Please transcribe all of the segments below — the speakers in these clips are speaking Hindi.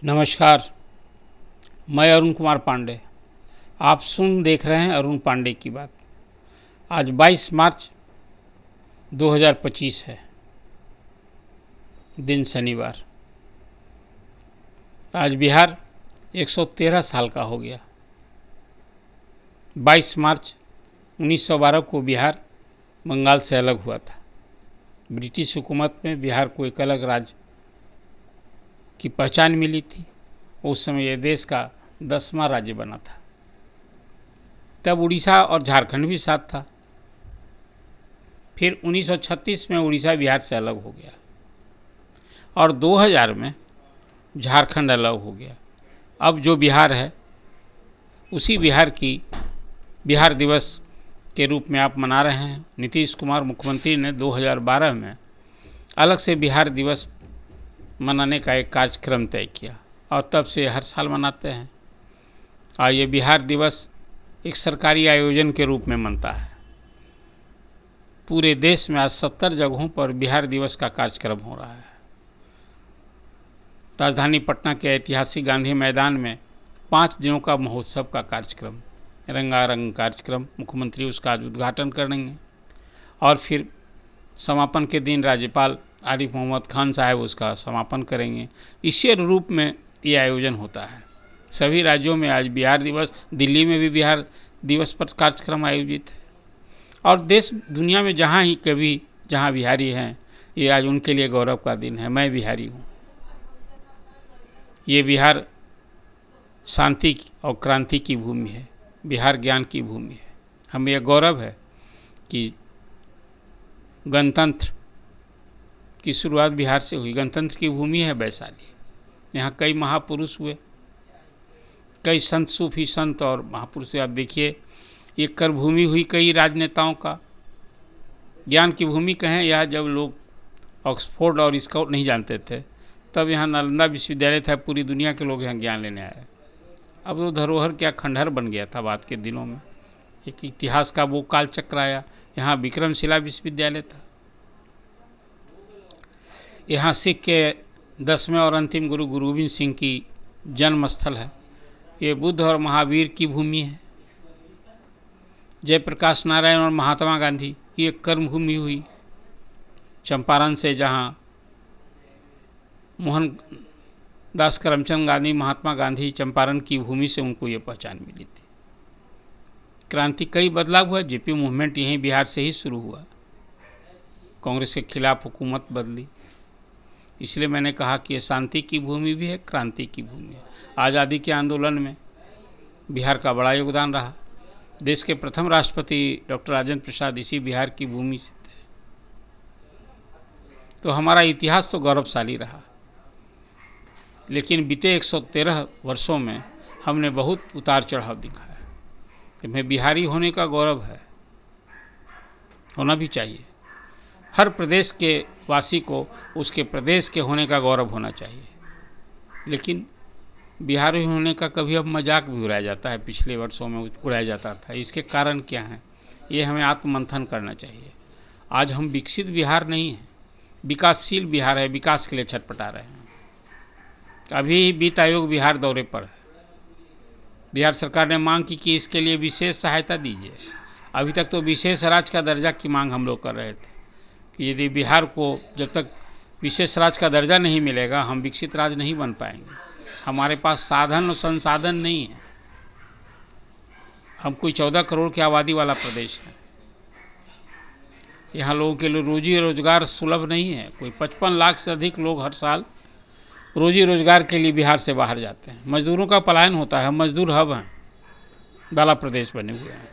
नमस्कार। मैं अरुण कुमार पांडे। आप देख रहे हैं अरुण पांडे की बात। आज 22 मार्च 2025 है, दिन शनिवार। आज बिहार 113 साल का हो गया। 22 मार्च 1912 को बिहार बंगाल से अलग हुआ था। ब्रिटिश हुकूमत में बिहार को एक अलग राज्य की पहचान मिली थी। उस समय यह देश का 10वां राज्य बना था। तब उड़ीसा और झारखंड भी साथ था। फिर 1936 में उड़ीसा बिहार से अलग हो गया और 2000 में झारखंड अलग हो गया। अब जो बिहार है उसी बिहार की बिहार दिवस के रूप में आप मना रहे हैं। नीतीश कुमार मुख्यमंत्री ने 2012 में अलग से बिहार दिवस मनाने का एक कार्यक्रम तय किया और तब से हर साल मनाते हैं। और ये बिहार दिवस एक सरकारी आयोजन के रूप में मनता है। पूरे देश में आज 70 जगहों पर बिहार दिवस का कार्यक्रम हो रहा है। राजधानी पटना के ऐतिहासिक गांधी मैदान में 5 दिनों का महोत्सव का कार्यक्रम, रंगारंग कार्यक्रम, मुख्यमंत्री उसका आज उद्घाटन करेंगे और फिर समापन के दिन राज्यपाल आरिफ मोहम्मद खान साहब उसका समापन करेंगे। इसी रूप में ये आयोजन होता है। सभी राज्यों में आज बिहार दिवस, दिल्ली में भी बिहार दिवस पर कार्यक्रम आयोजित है और देश दुनिया में जहाँ बिहारी हैं, ये आज उनके लिए गौरव का दिन है। मैं बिहारी हूँ। ये बिहार शांति और क्रांति की भूमि है, बिहार ज्ञान की भूमि है। हमें यह गौरव है कि गणतंत्र की शुरुआत बिहार से हुई। गणतंत्र की भूमि है वैशाली। यहाँ कई महापुरुष हुए, कई संत, सूफी संत और महापुरुष। आप देखिए, ये कर भूमि हुई कई राजनेताओं का। ज्ञान की भूमि कहें, यह जब लोग ऑक्सफोर्ड और इसको नहीं जानते थे तब यहाँ नालंदा विश्वविद्यालय था। पूरी दुनिया के लोग यहाँ ज्ञान लेने आए। अब वो धरोहर क्या खंडहर बन गया था बाद के दिनों में। एक इतिहास का वो काल चक्र आया। यहाँ विक्रमशिला विश्वविद्यालय था। यहाँ सिख के 10वें और अंतिम गुरु गोविंद सिंह की जन्म स्थल है। ये बुद्ध और महावीर की भूमि है। जयप्रकाश नारायण और महात्मा गांधी की एक कर्म भूमि हुई। चंपारण से जहाँ मोहनदास करमचंद गांधी, महात्मा गांधी, चंपारण की भूमि से उनको ये पहचान मिली थी। क्रांति कई बदलाव हुआ। जेपी मूवमेंट यहीं बिहार से ही शुरू हुआ। कांग्रेस के खिलाफ हुकूमत बदली। इसलिए मैंने कहा कि ये शांति की भूमि भी है, क्रांति की भूमि है। आज़ादी के आंदोलन में बिहार का बड़ा योगदान रहा। देश के प्रथम राष्ट्रपति डॉक्टर राजेंद्र प्रसाद इसी बिहार की भूमि से थे। तो हमारा इतिहास तो गौरवशाली रहा, लेकिन बीते 113 वर्षों में हमने बहुत उतार चढ़ाव दिखाया। हमें बिहारी होने का गौरव है, होना भी चाहिए। हर प्रदेश के वासी को उसके प्रदेश के होने का गौरव होना चाहिए। लेकिन बिहारी होने का कभी अब मजाक भी उड़ाया जाता है। पिछले वर्षों में उड़ाया जाता था। इसके कारण क्या है, ये हमें आत्ममंथन करना चाहिए। आज हम विकसित बिहार नहीं हैं, विकासशील बिहार है। विकास के लिए छटपटा रहे हैं। अभी वित्त आयोग बिहार दौरे पर है। बिहार सरकार ने मांग की कि इसके लिए विशेष सहायता दीजिए। अभी तक तो विशेष राज्य का दर्जा की मांग हम लोग कर रहे थे कि यदि बिहार को जब तक विशेष राज्य का दर्जा नहीं मिलेगा, हम विकसित राज्य नहीं बन पाएंगे। हमारे पास साधन और संसाधन नहीं है। हम कोई 14 करोड़ की आबादी वाला प्रदेश है। यहाँ लोगों के लिए रोजी रोजगार सुलभ नहीं है। कोई 55 लाख से अधिक लोग हर साल रोजी रोजगार के लिए बिहार से बाहर जाते हैं। मजदूरों का पलायन होता है। हम मजदूर हब हैं, वाला प्रदेश बने हुए हैं।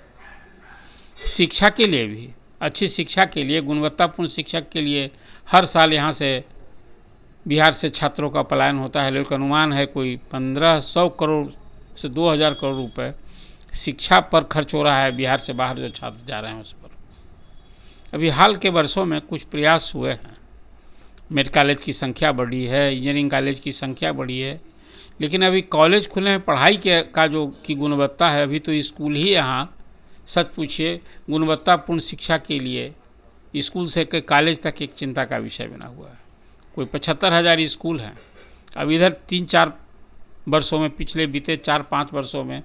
शिक्षा के लिए भी, अच्छी शिक्षा के लिए, गुणवत्तापूर्ण शिक्षा के लिए हर साल यहाँ से बिहार से छात्रों का पलायन होता है। लोग अनुमान है कोई 1500 करोड़ से 2000 करोड़ रुपए शिक्षा पर खर्च हो रहा है। बिहार से बाहर जो छात्र जा रहे हैं उस पर अभी हाल के वर्षों में कुछ प्रयास हुए हैं। मेडिकल कॉलेज की संख्या बढ़ी है, इंजीनियरिंग कॉलेज की संख्या बढ़ी है, लेकिन अभी कॉलेज खुले हैं। पढ़ाई का जो की गुणवत्ता है, अभी तो स्कूल ही यहाँ, सच पूछिए, गुणवत्तापूर्ण शिक्षा के लिए स्कूल से कॉलेज तक एक चिंता का विषय बना हुआ है। कोई 75,000 स्कूल हैं। अब इधर 3-4 वर्षों में, पिछले बीते 4-5 वर्षों में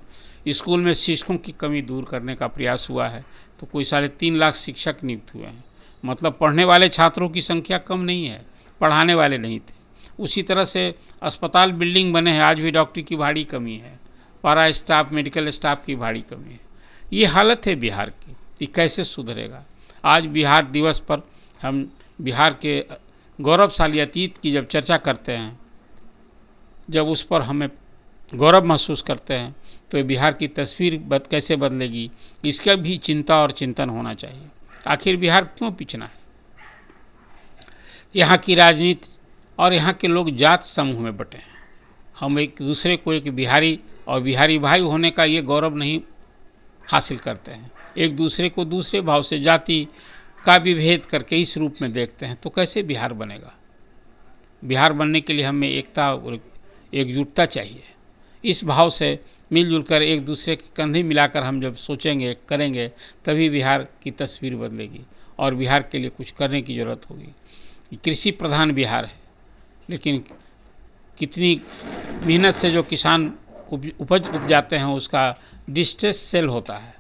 स्कूल में शिक्षकों की कमी दूर करने का प्रयास हुआ है। तो कोई 3.5 लाख शिक्षक नियुक्त हुए हैं, मतलब पढ़ने वाले छात्रों की संख्या कम नहीं है, पढ़ाने वाले नहीं थे। उसी तरह से अस्पताल बिल्डिंग बने हैं, आज भी डॉक्टर की भारी कमी है, पारा स्टाफ, मेडिकल स्टाफ की भारी कमी है। ये हालत है बिहार की, ये कैसे सुधरेगा? आज बिहार दिवस पर हम बिहार के गौरवशाली अतीत की जब चर्चा करते हैं, जब उस पर हमें गौरव महसूस करते हैं, तो बिहार की तस्वीर कैसे बदलेगी, इसका भी चिंता और चिंतन होना चाहिए। आखिर बिहार क्यों पिछड़ा है? यहाँ की राजनीति और यहाँ के लोग जात समूह में बटे हैं। हम एक दूसरे को एक बिहारी और बिहारी भाई होने का ये गौरव नहीं हासिल करते हैं, एक दूसरे को दूसरे भाव से जाति का विभेद करके इस रूप में देखते हैं। तो कैसे बिहार बनेगा? बिहार बनने के लिए हमें एकता और एकजुटता चाहिए। इस भाव से मिलजुल कर एक दूसरे के कंधे मिलाकर हम जब सोचेंगे, करेंगे, तभी बिहार की तस्वीर बदलेगी और बिहार के लिए कुछ करने की ज़रूरत होगी। कृषि प्रधान बिहार है, लेकिन कितनी मेहनत से जो किसान उपज उपजाते हैं उसका डिस्ट्रेस सेल होता है।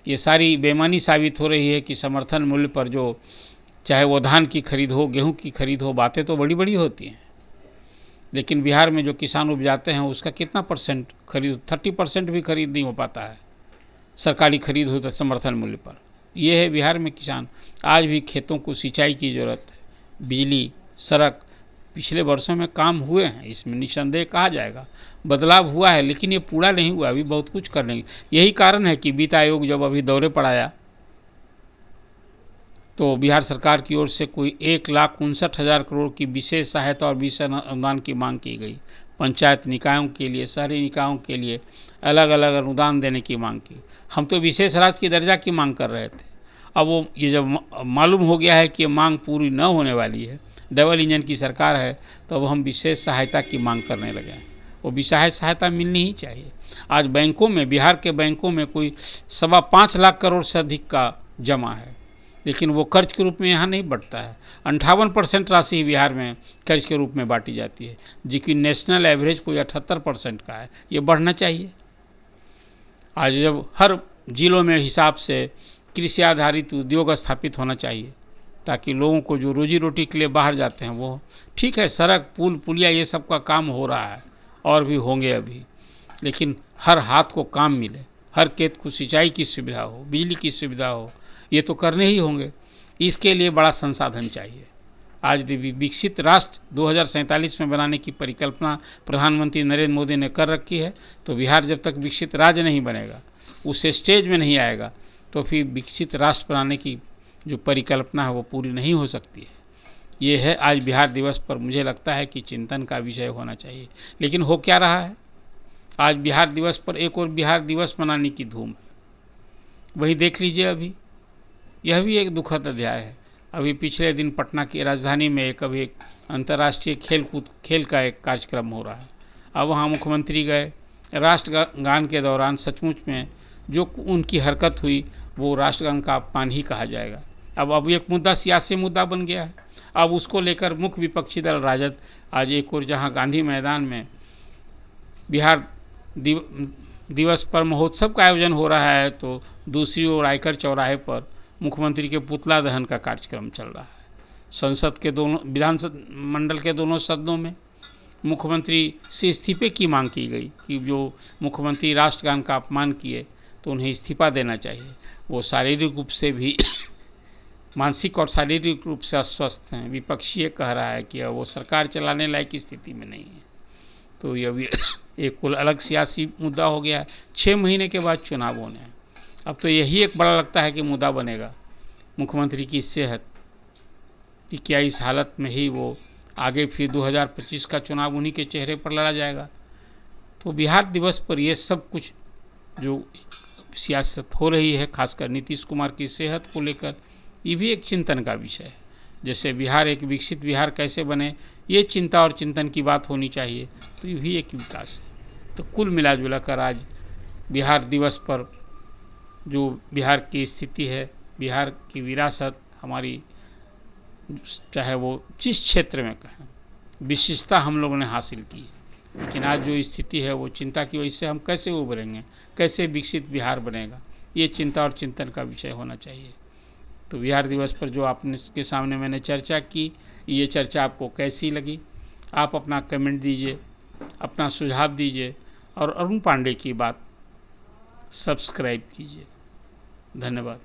ये सारी बेईमानी साबित हो रही है कि समर्थन मूल्य पर जो, चाहे वो धान की खरीद हो, गेहूं की खरीद हो, बातें तो बड़ी बड़ी होती हैं, लेकिन बिहार में जो किसान उपजाते हैं उसका कितना परसेंट खरीद, 30% भी खरीद नहीं हो पाता है सरकारी खरीद हो तो समर्थन मूल्य पर। ये है बिहार में किसान। आज भी खेतों को सिंचाई की ज़रूरत है, बिजली, सड़क, पिछले वर्षों में काम हुए हैं, इसमें निस्संदेह कहा जाएगा, बदलाव हुआ है, लेकिन ये पूरा नहीं हुआ, अभी बहुत कुछ करने की। यही कारण है कि वित्त आयोग जब अभी दौरे पर आया तो बिहार सरकार की ओर से कोई 1,59,000 करोड़ की विशेष सहायता और विशेष अनुदान की मांग की गई। पंचायत निकायों के लिए, शहरी निकायों के लिए अलग अलग अनुदान देने की मांग की। हम तो विशेष राज्य की दर्जा की मांग कर रहे थे। अब वो ये जब मालूम हो गया है कि ये मांग पूरी न होने वाली है, डबल इंजन की सरकार है, तो अब हम विशेष सहायता की मांग करने लगे हैं। वो विशेष सहायता मिलनी ही चाहिए। आज बैंकों में, बिहार के बैंकों में कोई 5.25 लाख करोड़ से अधिक का जमा है, लेकिन वो कर्ज के रूप में यहाँ नहीं बढ़ता है। 58% राशि बिहार में कर्ज के रूप में बांटी जाती है, जबकि नेशनल एवरेज कोई 78% का है। ये बढ़ना चाहिए। आज जब हर जिलों में हिसाब से कृषि आधारित उद्योग स्थापित होना चाहिए, ताकि लोगों को जो रोजी रोटी के लिए बाहर जाते हैं वो, ठीक है, सड़क, पुल, पुलिया, ये सब का काम हो रहा है और भी होंगे अभी, लेकिन हर हाथ को काम मिले, हर खेत को सिंचाई की सुविधा हो, बिजली की सुविधा हो, ये तो करने ही होंगे। इसके लिए बड़ा संसाधन चाहिए। आज विकसित राष्ट्र 2047 में बनाने की परिकल्पना प्रधानमंत्री नरेंद्र मोदी ने कर रखी है, तो बिहार जब तक विकसित राज्य नहीं बनेगा, उस स्टेज में नहीं आएगा, तो फिर विकसित राष्ट्र बनाने की जो परिकल्पना है वो पूरी नहीं हो सकती है। ये है आज बिहार दिवस पर मुझे लगता है कि चिंतन का विषय होना चाहिए। लेकिन हो क्या रहा है? आज बिहार दिवस पर एक और बिहार दिवस मनाने की धूम है। वही देख लीजिए, अभी यह भी एक दुखद अध्याय है। अभी पिछले दिन पटना की राजधानी में एक अंतर्राष्ट्रीय खेल का एक कार्यक्रम हो रहा है। अब वहाँ मुख्यमंत्री गए, राष्ट्रगान के दौरान सचमुच में जो उनकी हरकत हुई वो राष्ट्रगान का अपमान ही कहा जाएगा। अब एक मुद्दा सियासी मुद्दा बन गया है। अब उसको लेकर मुख्य विपक्षी दल राजद आज एक और जहाँ गांधी मैदान में बिहार दिवस पर महोत्सव का आयोजन हो रहा है, तो दूसरी ओर आयकर चौराहे पर मुख्यमंत्री के पुतला दहन का कार्यक्रम चल रहा है। संसद के दोनों विधान मंडल के दोनों सदनों में मुख्यमंत्री से इस्तीफे की मांग की गई कि जो मुख्यमंत्री राष्ट्रगान का अपमान किए तो उन्हें इस्तीफा देना चाहिए। वो शारीरिक रूप से भी मानसिक और शारीरिक रूप से अस्वस्थ हैं। विपक्षी कह रहा है कि वो सरकार चलाने लायक स्थिति में नहीं है। तो ये भी एक कुल अलग सियासी मुद्दा हो गया है। 6 महीने के बाद चुनाव होने हैं। अब तो यही एक बड़ा लगता है कि मुद्दा बनेगा मुख्यमंत्री की सेहत, कि क्या इस हालत में ही वो आगे फिर 2025 का चुनाव उन्हीं के चेहरे पर लड़ा जाएगा। तो बिहार दिवस पर ये सब कुछ जो सियासत हो रही है, खासकर नीतीश कुमार की सेहत को लेकर, ये भी एक चिंतन का विषय है। जैसे बिहार एक विकसित बिहार कैसे बने, ये चिंता और चिंतन की बात होनी चाहिए। तो ये भी एक विकास है। तो कुल मिला जुला कर आज बिहार दिवस पर जो बिहार की स्थिति है, बिहार की विरासत, हमारी चाहे वो जिस क्षेत्र में कहें, विशेषता हम लोगों ने हासिल की है। लेकिन आज जो स्थिति है वो चिंता की वजह से हम कैसे उभरेंगे, कैसे विकसित बिहार बनेगा, ये चिंता और चिंतन का विषय होना चाहिए। तो बिहार दिवस पर जो आपने के सामने मैंने चर्चा की, ये चर्चा आपको कैसी लगी? आप अपना कमेंट दीजिए, अपना सुझाव दीजिए और अरुण पांडे की बात सब्सक्राइब कीजिए। धन्यवाद।